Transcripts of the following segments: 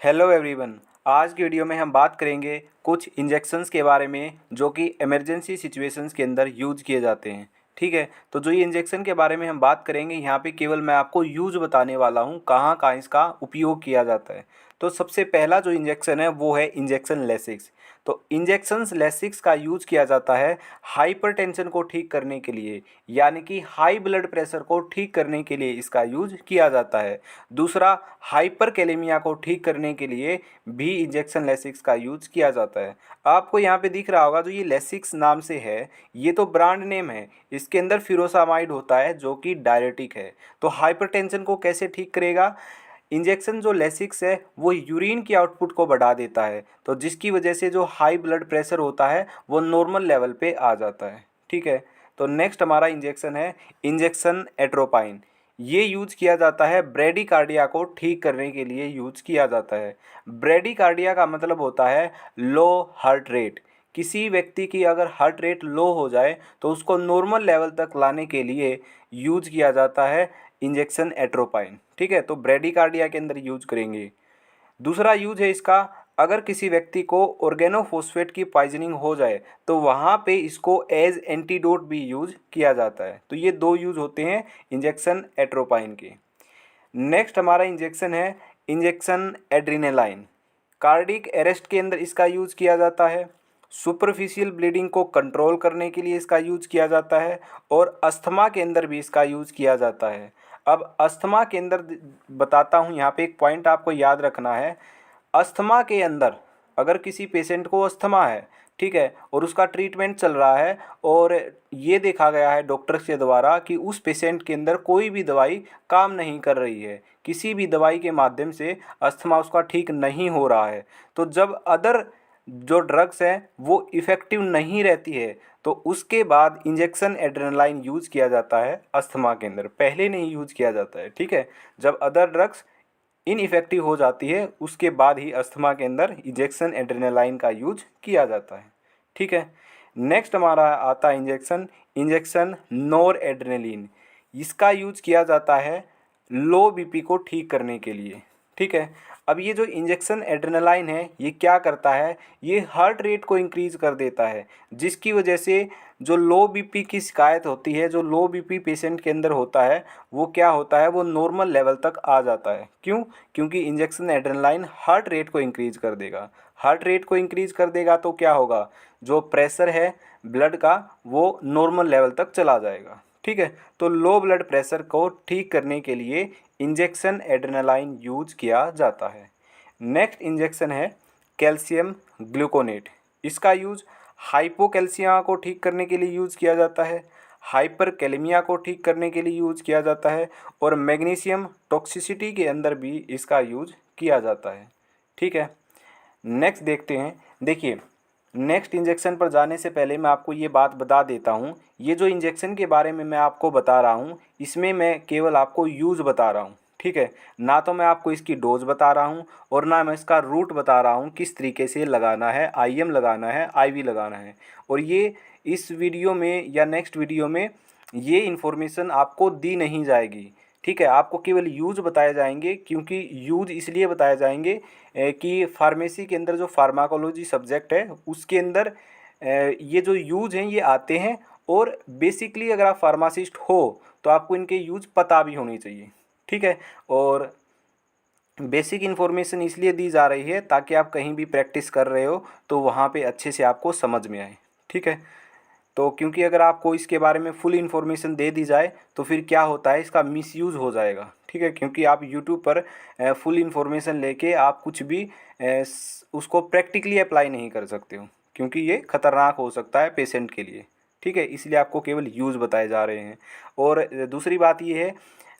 Hello everyone. आज की video में हम बात करेंगे कुछ इंजेक्शंस के बारे में जो कि इमरजेंसी सिचुएशंस के अंदर यूज़ किए जाते हैं। ठीक है, तो जो ये इंजेक्शन के बारे में हम बात करेंगे यहाँ पे केवल मैं आपको यूज़ बताने वाला हूँ, कहाँ कहाँ इसका उपयोग किया जाता है। तो सबसे पहला जो इंजेक्शन है वो है इंजेक्शन लेसिक्स। तो इंजेक्शंस लेसिक्स का यूज़ किया जाता है हाइपरटेंशन को ठीक करने के लिए, यानी कि हाई ब्लड प्रेशर को ठीक करने के लिए इसका यूज़ किया जाता है। दूसरा, हाइपरकैलेमिया को ठीक करने के लिए भी इंजेक्शन लेसिक्स का यूज किया जाता है। आपको यहाँ पे दिख रहा होगा जो ये लेसिक्स नाम से है, ये तो ब्रांड नेम है। इसके अंदर फ्यूरोसामाइड होता है जो कि डायरेटिक है। तो हाइपरटेंशन को कैसे ठीक करेगा? इंजेक्शन जो लेसिक्स है वो यूरिन की आउटपुट को बढ़ा देता है, तो जिसकी वजह से जो हाई ब्लड प्रेशर होता है वो नॉर्मल लेवल पे आ जाता है। ठीक है, तो नेक्स्ट हमारा इंजेक्शन है इंजेक्शन एट्रोपाइन। ये यूज किया जाता है ब्रेडिकार्डिया को ठीक करने के लिए यूज किया जाता है। ब्रेडिकार्डिया का मतलब होता है लो हार्ट रेट। किसी व्यक्ति की अगर हार्ट रेट लो हो जाए तो उसको नॉर्मल लेवल तक लाने के लिए यूज किया जाता है इंजेक्शन एट्रोपाइन। ठीक है, तो ब्रेडिकार्डिया के अंदर यूज करेंगे। दूसरा यूज है इसका, अगर किसी व्यक्ति को ऑर्गेनोफॉस्फेट की पॉइजनिंग हो जाए तो वहाँ पे इसको एज एंटीडोट भी यूज किया जाता है। तो ये दो यूज होते हैं इंजेक्शन एट्रोपाइन के। नेक्स्ट हमारा इंजेक्शन है इंजेक्शन एड्रीनालाइन। कार्डिक अरेस्ट के अंदर इसका यूज किया जाता है। सुपरफिशियल ब्लीडिंग को कंट्रोल करने के लिए इसका यूज किया जाता है और अस्थमा के अंदर भी इसका यूज किया जाता है। अब अस्थमा के अंदर बताता हूँ, यहाँ पे एक पॉइंट आपको याद रखना है। अस्थमा के अंदर अगर किसी पेशेंट को अस्थमा है, ठीक है, और उसका ट्रीटमेंट चल रहा है और ये देखा गया है डॉक्टर के द्वारा कि उस पेशेंट के अंदर कोई भी दवाई काम नहीं कर रही है, किसी भी दवाई के माध्यम से अस्थमा उसका ठीक नहीं हो रहा है, तो जब अदर जो ड्रग्स हैं वो इफ़ेक्टिव नहीं रहती है तो उसके बाद इंजेक्शन एड्रेनालाइन यूज़ किया जाता है अस्थमा के अंदर, पहले नहीं यूज़ किया जाता है। ठीक है, जब अदर ड्रग्स इनइफेक्टिव हो जाती है उसके बाद ही अस्थमा के अंदर इंजेक्शन एड्रेनालाइन का यूज किया जाता है। ठीक है, नेक्स्ट हमारा आता है इंजेक्शन इंजेक्शन नोर एड्रेनलिन। इसका यूज किया जाता है लो बीपी को ठीक करने के लिए। ठीक है, अब ये जो इंजेक्शन एड्रेनालाइन है ये क्या करता है, ये हार्ट रेट को इंक्रीज कर देता है, जिसकी वजह से जो लो बीपी की शिकायत होती है, जो लो बीपी पेशेंट के अंदर होता है, वो क्या होता है, वो नॉर्मल लेवल तक आ जाता है। क्यों? क्योंकि इंजेक्शन एड्रेनालाइन हार्ट रेट को इंक्रीज कर देगा। हार्ट रेट को इंक्रीज कर देगा तो क्या होगा, जो प्रेशर है ब्लड का वो नॉर्मल लेवल तक चला जाएगा। ठीक है, तो लो ब्लड प्रेशर को ठीक करने के लिए इंजेक्शन एड्रेनालाइन यूज किया जाता है। नेक्स्ट इंजेक्शन है कैल्शियम ग्लूकोनेट। इसका यूज हाइपोकैल्सिया को ठीक करने के लिए यूज किया जाता है, हाइपरकैलेमिया को ठीक करने के लिए यूज किया जाता है और मैग्नीशियम टॉक्सिसिटी के अंदर भी इसका यूज किया जाता है। ठीक है, नेक्स्ट देखते हैं। देखिए, नेक्स्ट इंजेक्शन पर जाने से पहले मैं आपको ये बात बता देता हूँ, ये जो इंजेक्शन के बारे में मैं आपको बता रहा हूँ इसमें मैं केवल आपको यूज़ बता रहा हूँ। ठीक है, ना तो मैं आपको इसकी डोज बता रहा हूँ और ना मैं इसका रूट बता रहा हूँ किस तरीके से लगाना है, आईएम लगाना है, आईवी लगाना है। और ये इस वीडियो में या नेक्स्ट वीडियो में ये इन्फॉर्मेशन आपको दी नहीं जाएगी। ठीक है, आपको केवल यूज बताए जाएंगे, क्योंकि यूज इसलिए बताए जाएंगे कि फार्मेसी के अंदर जो फार्माकोलॉजी सब्जेक्ट है उसके अंदर ये जो यूज हैं ये आते हैं। और बेसिकली अगर आप फार्मासिस्ट हो तो आपको इनके यूज पता भी होनी चाहिए। ठीक है, और बेसिक इन्फॉर्मेशन इसलिए दी जा रही है ताकि आप कहीं भी प्रैक्टिस कर रहे हो तो वहाँ पे अच्छे से आपको समझ में आए। ठीक है, तो क्योंकि अगर आपको इसके बारे में फुल इन्फॉर्मेशन दे दी जाए तो फिर क्या होता है, इसका मिसयूज़ हो जाएगा। ठीक है, क्योंकि आप यूट्यूब पर फुल इन्फॉर्मेशन लेके आप कुछ भी उसको प्रैक्टिकली अप्लाई नहीं कर सकते हो, क्योंकि ये खतरनाक हो सकता है पेशेंट के लिए। ठीक है, इसलिए आपको केवल यूज़ बताए जा रहे हैं। और दूसरी बात ये है,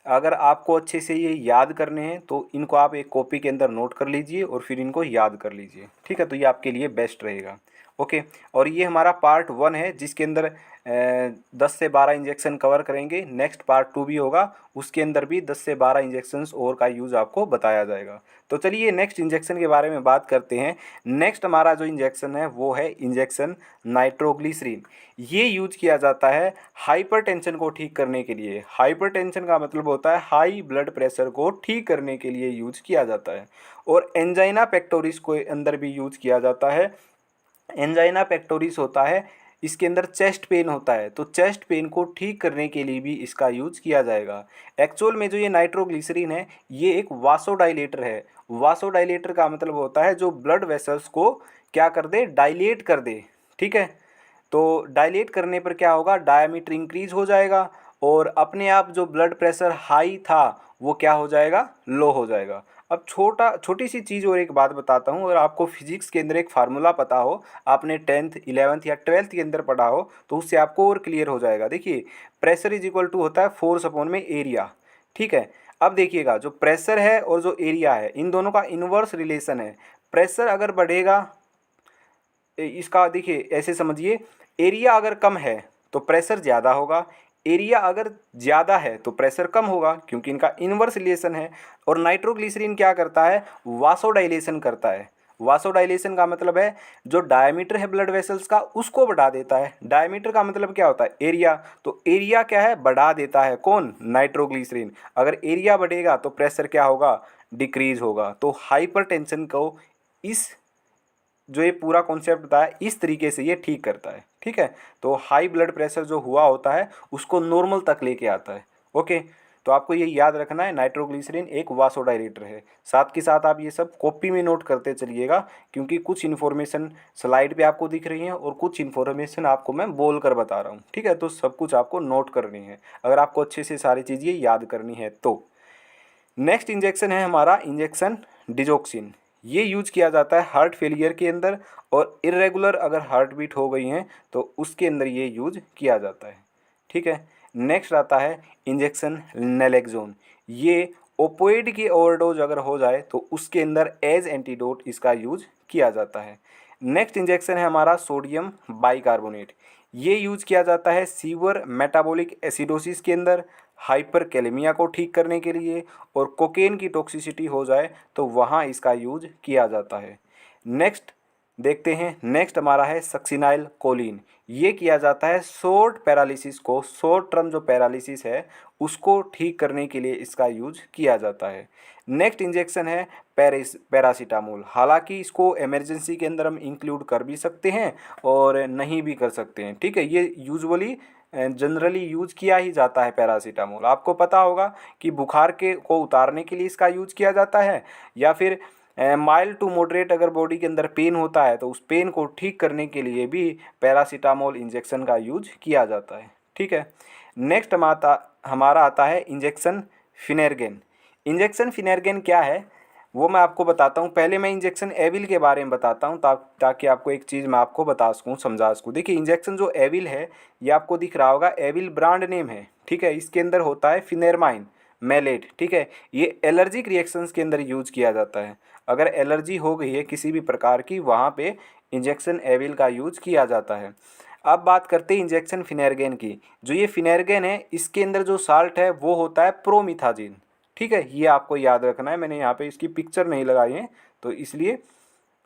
अगर आपको अच्छे से ये याद करने हैं तो इनको आप एक कॉपी के अंदर नोट कर लीजिए और फिर इनको याद कर लीजिए। ठीक है, तो ये आपके लिए बेस्ट रहेगा। ओके, और ये हमारा पार्ट 1 है जिसके अंदर 10 से 12 इंजेक्शन कवर करेंगे। नेक्स्ट पार्ट 2 भी होगा, उसके अंदर भी 10 से 12 इंजेक्शन्स और का यूज़ आपको बताया जाएगा। तो चलिए नेक्स्ट इंजेक्शन के बारे में बात करते हैं। नेक्स्ट हमारा जो इंजेक्शन है वो है इंजेक्शन नाइट्रोग्लिसरीन। ये यूज किया जाता है हाइपरटेंशन को ठीक करने के लिए। हाइपरटेंशन का मतलब होता है हाई ब्लड प्रेशर को ठीक करने के लिए यूज किया जाता है। और एंजाइना पेक्टोरिस को अंदर भी यूज किया जाता है। एंजाइना पेक्टोरिस होता है, इसके अंदर चेस्ट पेन होता है, तो चेस्ट पेन को ठीक करने के लिए भी इसका यूज किया जाएगा। एक्चुअल में जो ये नाइट्रोग्लिसरीन है ये एक वासोडाइलेटर है। वासोडाइलेटर का मतलब होता है जो ब्लड वेसल्स को क्या कर दे, डायलेट कर दे। ठीक है, तो डायलेट करने पर क्या होगा, डायमीटर इंक्रीज हो जाएगा और अपने आप जो ब्लड प्रेशर हाई था वो क्या हो जाएगा, लो हो जाएगा। अब छोटी सी चीज़ और एक बात बताता हूँ, अगर आपको फिजिक्स के अंदर एक फार्मूला पता हो, आपने 10th 11th या 12th के अंदर पढ़ा हो, तो उससे आपको और क्लियर हो जाएगा। देखिए प्रेशर इज इक्वल टू होता है फोर्स अपॉन में एरिया। ठीक है, अब देखिएगा जो प्रेशर है और जो एरिया है इन दोनों का इन्वर्स रिलेशन है। प्रेशर अगर बढ़ेगा, इसका देखिए ऐसे समझिए, एरिया अगर कम है तो प्रेशर ज़्यादा होगा, एरिया अगर ज़्यादा है तो प्रेशर कम होगा, क्योंकि इनका इन्वर्स रिलेशन है। और नाइट्रोग्लिसरीन क्या करता है, वासोडाइलेशन करता है। वासोडाइलेशन का मतलब है जो डायमीटर है ब्लड वेसल्स का उसको बढ़ा देता है। डायमीटर का मतलब क्या होता है, एरिया, तो एरिया क्या है, बढ़ा देता है कौन, नाइट्रोग्लिसरीन। अगर एरिया बढ़ेगा तो प्रेशर क्या होगा, डिक्रीज होगा। तो हाइपरटेंशन को इस जो ये पूरा कॉन्सेप्ट बताया इस तरीके से ये ठीक करता है। ठीक है, तो हाई ब्लड प्रेशर जो हुआ होता है उसको नॉर्मल तक लेके आता है। ओके, तो आपको ये याद रखना है नाइट्रोग्लिसरीन एक वासोडाइलेटर है। साथ के साथ आप ये सब कॉपी में नोट करते चलिएगा, क्योंकि कुछ इन्फॉर्मेशन स्लाइड पे आपको दिख रही है और कुछ इन्फॉर्मेशन आपको मैं बोल कर बता रहा हूँ। ठीक है, तो सब कुछ आपको नोट करनी है अगर आपको अच्छे से सारी चीज़ें याद करनी है तो। नेक्स्ट इंजेक्शन है हमारा इंजेक्शन डिजोक्सिन। ये यूज किया जाता है हार्ट फेलियर के अंदर, और इरेगुलर अगर हार्ट बीट हो गई हैं तो उसके अंदर ये यूज किया जाता है। ठीक है, नेक्स्ट आता है इंजेक्शन नेलेक्सोन। ये ओपोइड की ओवरडोज अगर हो जाए तो उसके अंदर एज एंटीडोट इसका यूज किया जाता है। नेक्स्ट इंजेक्शन है हमारा सोडियम बाइकार्बोनेट। ये यूज किया जाता है सीवर मेटाबॉलिक एसिडोसिस के अंदर, हाइपरकैलेमिया को ठीक करने के लिए, और कोकेन की टॉक्सिसिटी हो जाए तो वहाँ इसका यूज किया जाता है। नेक्स्ट देखते हैं, नेक्स्ट हमारा है सक्सिनाइल कोलिन। ये किया जाता है शॉर्ट पैरालिसिस को, शॉर्ट टर्म जो पैरालिसिस है उसको ठीक करने के लिए इसका यूज किया जाता है। नेक्स्ट इंजेक्शन है पैरासीटामोल। हालांकि इसको इमरजेंसी के अंदर हम इंक्लूड कर भी सकते हैं और नहीं भी कर सकते हैं। ठीक है, ये यूजुअली जनरली यूज किया ही जाता है पैरासीटामोल। आपको पता होगा कि बुखार के को उतारने के लिए इसका यूज किया जाता है, या फिर माइल्ड टू मॉडरेट अगर बॉडी के अंदर पेन होता है तो उस पेन को ठीक करने के लिए भी पैरासीटामोल इंजेक्शन का यूज किया जाता है। ठीक है, नेक्स्ट हमारा आता है इंजेक्शन फिनेरगेन। इंजेक्शन फिनेरगेन क्या है वो मैं आपको बताता हूँ। पहले मैं इंजेक्शन एविल के बारे में बताता हूँ ताकि आपको एक चीज़ मैं आपको बता सकूँ, समझा सकूँ। देखिए इंजेक्शन जो एविल है ये आपको दिख रहा होगा, एविल ब्रांड नेम है। ठीक है, इसके अंदर होता है फिनेरमाइन मेलेट। ठीक है, ये एलर्जिक रिएक्शंस के अंदर यूज किया जाता है। अगर एलर्जी हो गई है किसी भी प्रकार की, वहाँ पे इंजेक्शन एविल का यूज किया जाता है। अब बात करते हैं इंजेक्शन फिनेरगेन की। जो ये फिनेरगेन है इसके अंदर जो साल्ट है वो होता है प्रोमिथाजिन। ठीक है, ये आपको याद रखना है। मैंने यहाँ पे इसकी पिक्चर नहीं लगाई है तो इसलिए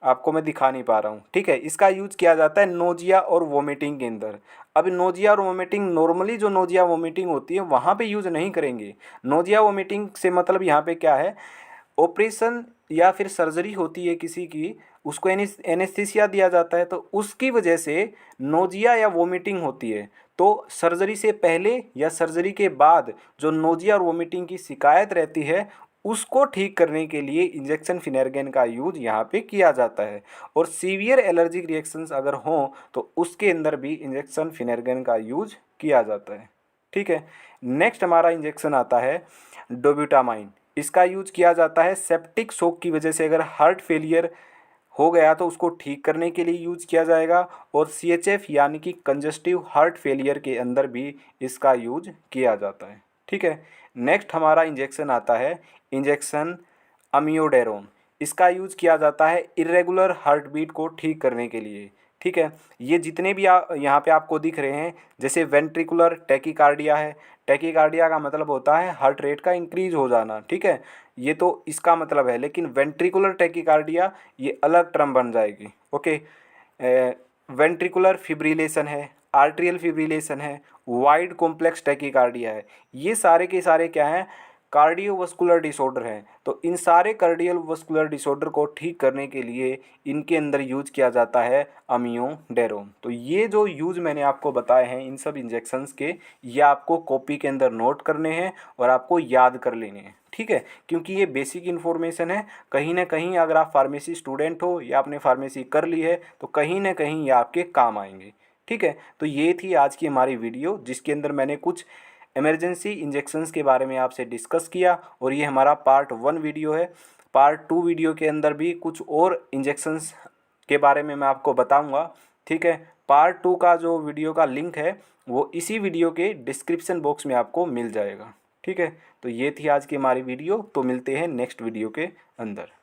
आपको मैं दिखा नहीं पा रहा हूँ। ठीक है, इसका यूज किया जाता है नोजिया और वोमिटिंग के अंदर। अब नोजिया और वोमिटिंग, नॉर्मली जो नोजिया वोमिटिंग होती है वहाँ पे यूज नहीं करेंगे। नोजिया वोमिटिंग से मतलब यहाँ पे क्या है, ऑपरेशन या फिर सर्जरी होती है किसी की, उसको एनेस्थीसिया दिया जाता है, तो उसकी वजह से नोजिया या वोमिटिंग होती है। तो सर्जरी से पहले या सर्जरी के बाद जो नोजिया और वोमिटिंग की शिकायत रहती है उसको ठीक करने के लिए इंजेक्शन फिनेरगेन का यूज यहाँ पे किया जाता है। और सीवियर एलर्जिक रिएक्शंस अगर हों तो उसके अंदर भी इंजेक्शन फिनेरगेन का यूज किया जाता है। ठीक है, नेक्स्ट हमारा इंजेक्शन आता है डोब्यूटामाइन। इसका यूज किया जाता है सेप्टिक शॉक की वजह से, अगर हार्ट फेलियर हो गया तो उसको ठीक करने के लिए यूज किया जाएगा। और CHF यानी कि कंजस्टिव हार्ट फेलियर के अंदर भी इसका यूज किया जाता है। ठीक है, नेक्स्ट हमारा इंजेक्शन आता है इंजेक्शन अमियोडेरोन। इसका यूज किया जाता है इरेगुलर हार्ट बीट को ठीक करने के लिए। ठीक है। ये जितने भी यहाँ पे आपको दिख रहे हैं, जैसे वेंट्रिकुलर टैकीकार्डिया है, टैकीकार्डिया का मतलब होता है हार्ट रेट का इंक्रीज हो जाना, ठीक है, ये तो इसका मतलब है। लेकिन वेंट्रिकुलर टैकीकार्डिया ये अलग टर्म बन जाएगी, ओके। वेंट्रिकुलर फिब्रिलेशन है, आर्ट्रियल फिब्रिलेशन है, वाइड कॉम्प्लेक्स टैकीकार्डिया है, ये सारे के सारे क्या हैं, कार्डियोवास्कुलर डिसऑर्डर हैं। तो इन सारे कार्डियोवास्कुलर डिसऑर्डर को ठीक करने के लिए इनके अंदर यूज किया जाता है अमियोडेरोन। तो ये जो यूज मैंने आपको बताए हैं इन सब इंजेक्शंस के, ये आपको कॉपी के अंदर नोट करने हैं और आपको याद कर लेने हैं, ठीक है, क्योंकि ये बेसिक इन्फॉर्मेशन है। कहीं ना कहीं अगर आप फार्मेसी स्टूडेंट हो या आपने फार्मेसी कर ली है तो कहीं ना कहीं ये आपके काम आएंगे, ठीक है। तो ये थी आज की हमारी वीडियो, जिसके अंदर मैंने कुछ इमरजेंसी इंजेक्शंस के बारे में आपसे डिस्कस किया, और ये हमारा पार्ट 1 वीडियो है। पार्ट 2 वीडियो के अंदर भी कुछ और इंजेक्शंस के बारे में मैं आपको बताऊंगा, ठीक है। पार्ट 2 का जो वीडियो का लिंक है वो इसी वीडियो के डिस्क्रिप्शन बॉक्स में आपको मिल जाएगा, ठीक है। तो ये थी आज की हमारी वीडियो, तो मिलते हैं नेक्स्ट वीडियो के अंदर।